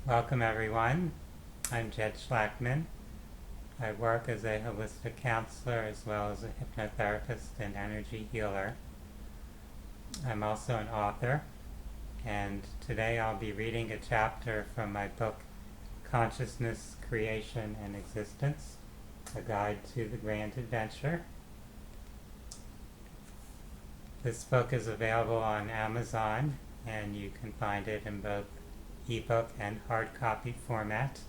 Welcome everyone. I'm Jed Shlackman. I work as a holistic counselor as well as a hypnotherapist and energy healer. I'm also an author, and today I'll be reading a chapter from my book Consciousness, Creation, and Existence, A Guide to the Grand Adventure. This book is available on Amazon, and you can find it in both ebook and hard copy format.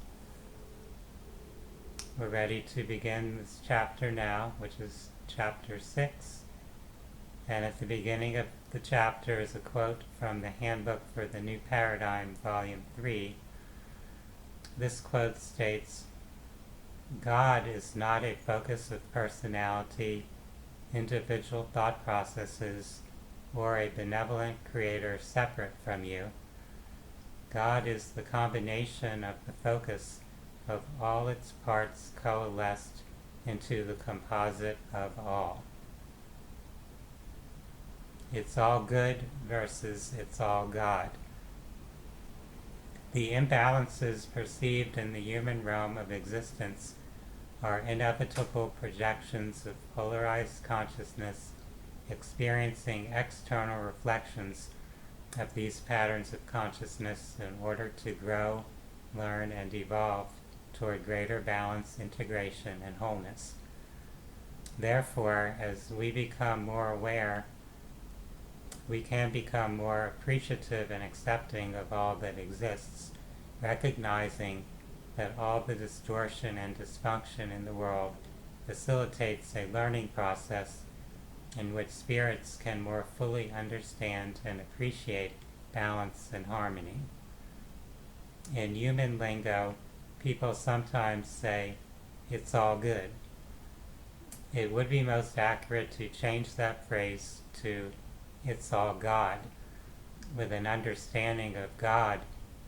We're ready to begin this chapter now, which is chapter 6. And at the beginning of the chapter is a quote from the Handbook for the New Paradigm, Volume 3. This quote states, "God is not a focus of personality, individual thought processes, or a benevolent creator separate from you. God is the combination of the focus of all its parts coalesced into the composite of all." It's all good versus it's all God. The imbalances perceived in the human realm of existence are inevitable projections of polarized consciousness experiencing external reflections of these patterns of consciousness in order to grow, learn, and evolve toward greater balance, integration, and wholeness. Therefore, as we become more aware, we can become more appreciative and accepting of all that exists, recognizing that all the distortion and dysfunction in the world facilitates a learning process in which spirits can more fully understand and appreciate balance and harmony. In human lingo, people sometimes say, "It's all good." It would be most accurate to change that phrase to, "It's all God," with an understanding of God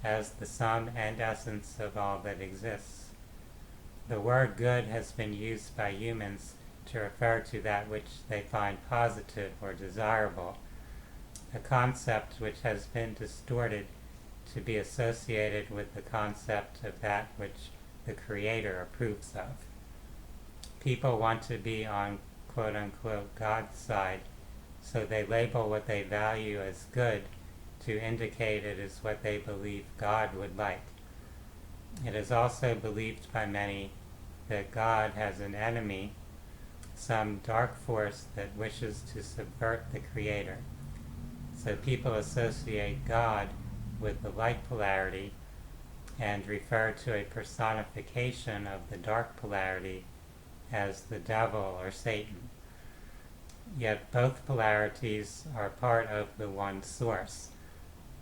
as the sum and essence of all that exists. The word good has been used by humans to refer to that which they find positive or desirable, a concept which has been distorted to be associated with the concept of that which the Creator approves of. People want to be on quote-unquote God's side, so they label what they value as good to indicate it is what they believe God would like. It is also believed by many that God has an enemy, some dark force that wishes to subvert the Creator. So people associate God with the light polarity and refer to a personification of the dark polarity as the devil or Satan. Yet both polarities are part of the one source.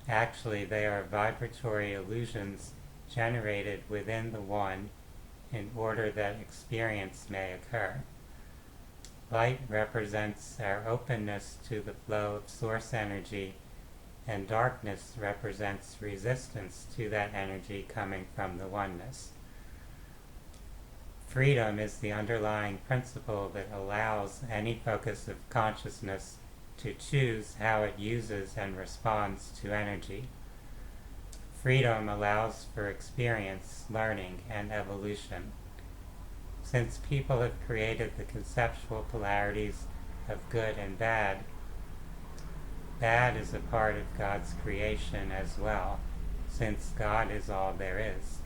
Actually, they are vibratory illusions generated within the one in order that experience may occur. Light represents our openness to the flow of source energy, and darkness represents resistance to that energy coming from the oneness. Freedom is the underlying principle that allows any focus of consciousness to choose how it uses and responds to energy. Freedom allows for experience, learning, and evolution. Since people have created the conceptual polarities of good and bad, bad is a part of God's creation as well, since God is all there is.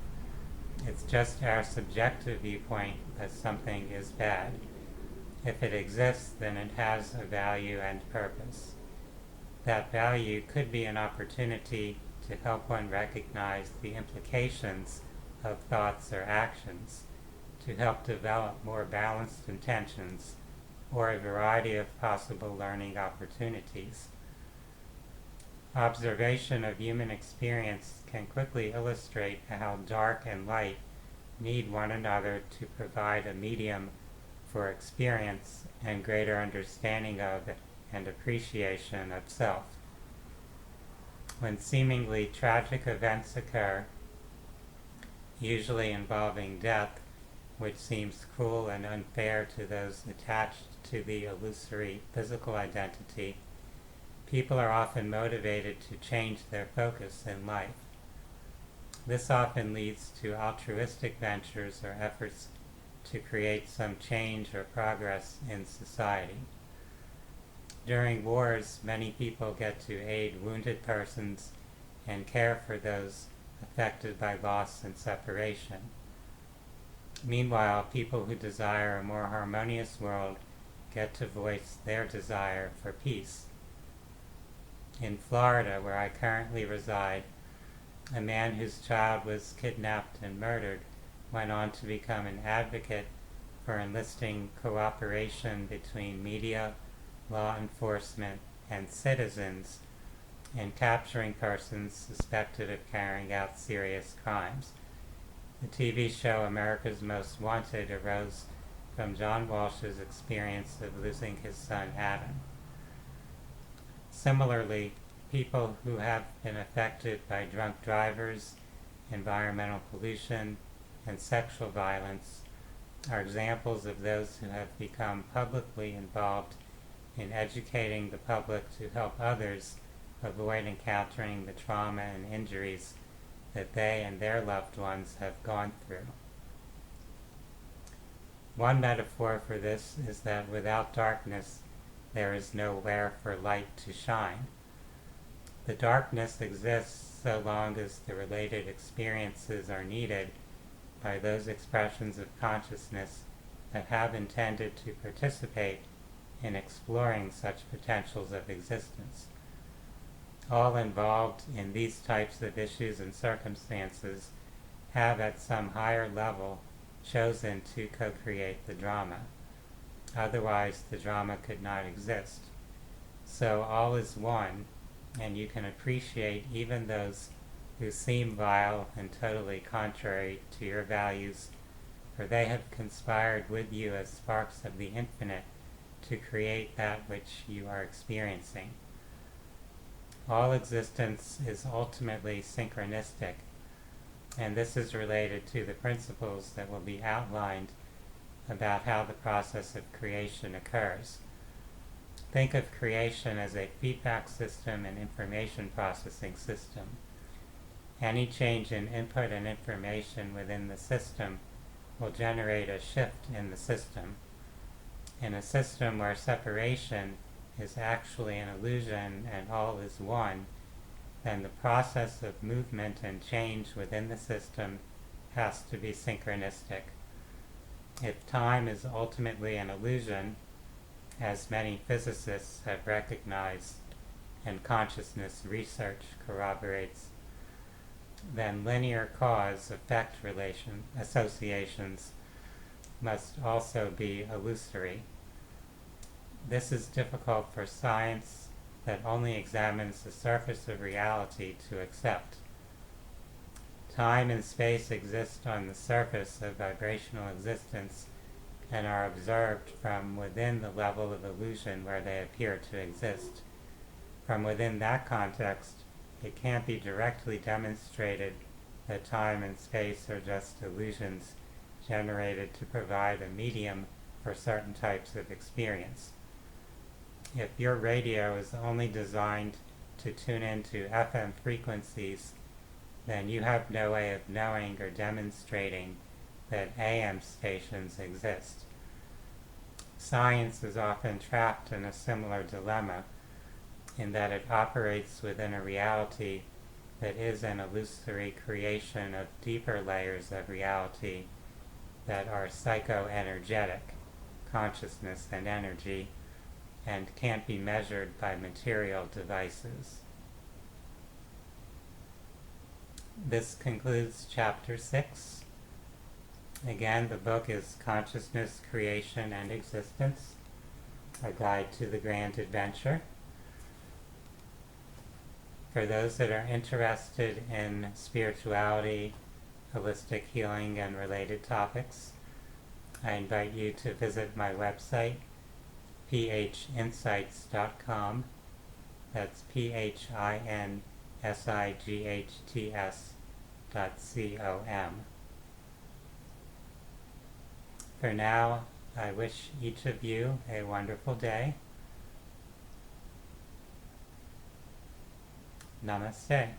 It's just our subjective viewpoint that something is bad. If it exists, then it has a value and purpose. That value could be an opportunity to help one recognize the implications of thoughts or actions, to help develop more balanced intentions, or a variety of possible learning opportunities. Observation of human experience can quickly illustrate how dark and light need one another to provide a medium for experience and greater understanding of and appreciation of self. When seemingly tragic events occur, usually involving death, which seems cruel and unfair to those attached to the illusory physical identity, people are often motivated to change their focus in life. This often leads to altruistic ventures or efforts to create some change or progress in society. During wars, many people get to aid wounded persons and care for those affected by loss and separation. Meanwhile, people who desire a more harmonious world get to voice their desire for peace. In Florida, where I currently reside, a man whose child was kidnapped and murdered went on to become an advocate for enlisting cooperation between media, law enforcement, and citizens in capturing persons suspected of carrying out serious crimes. The TV show America's Most Wanted arose from John Walsh's experience of losing his son Adam. Similarly, people who have been affected by drunk drivers, environmental pollution, and sexual violence are examples of those who have become publicly involved in educating the public to help others avoid encountering the trauma and injuries that they and their loved ones have gone through. One metaphor for this is that without darkness, there is nowhere for light to shine. The darkness exists so long as the related experiences are needed by those expressions of consciousness that have intended to participate in exploring such potentials of existence. All involved in these types of issues and circumstances have at some higher level chosen to co-create the drama. Otherwise, the drama could not exist. So all is one, and you can appreciate even those who seem vile and totally contrary to your values, for they have conspired with you as sparks of the infinite to create that which you are experiencing. All existence is ultimately synchronistic, and this is related to the principles that will be outlined about how the process of creation occurs. Think of creation as a feedback system and information processing system. Any change in input and information within the system will generate a shift in the system. In a system where separation is actually an illusion and all is one, then the process of movement and change within the system has to be synchronistic. If time is ultimately an illusion, as many physicists have recognized and consciousness research corroborates, then linear cause-effect associations must also be illusory. This is difficult for science that only examines the surface of reality to accept. Time and space exist on the surface of vibrational existence and are observed from within the level of illusion where they appear to exist. From within that context, it can't be directly demonstrated that time and space are just illusions generated to provide a medium for certain types of experience. If your radio is only designed to tune into FM frequencies, then you have no way of knowing or demonstrating that AM stations exist. Science is often trapped in a similar dilemma, in that it operates within a reality that is an illusory creation of deeper layers of reality that are psychoenergetic, consciousness and energy, and can't be measured by material devices. This concludes Chapter 6. Again, the book is Consciousness, Creation, and Existence, A Guide to the Grand Adventure. For those that are interested in spirituality, holistic healing, and related topics, I invite you to visit my website, phinsights.com. That's phinsights.com. For now, I wish each of you a wonderful day. Namaste.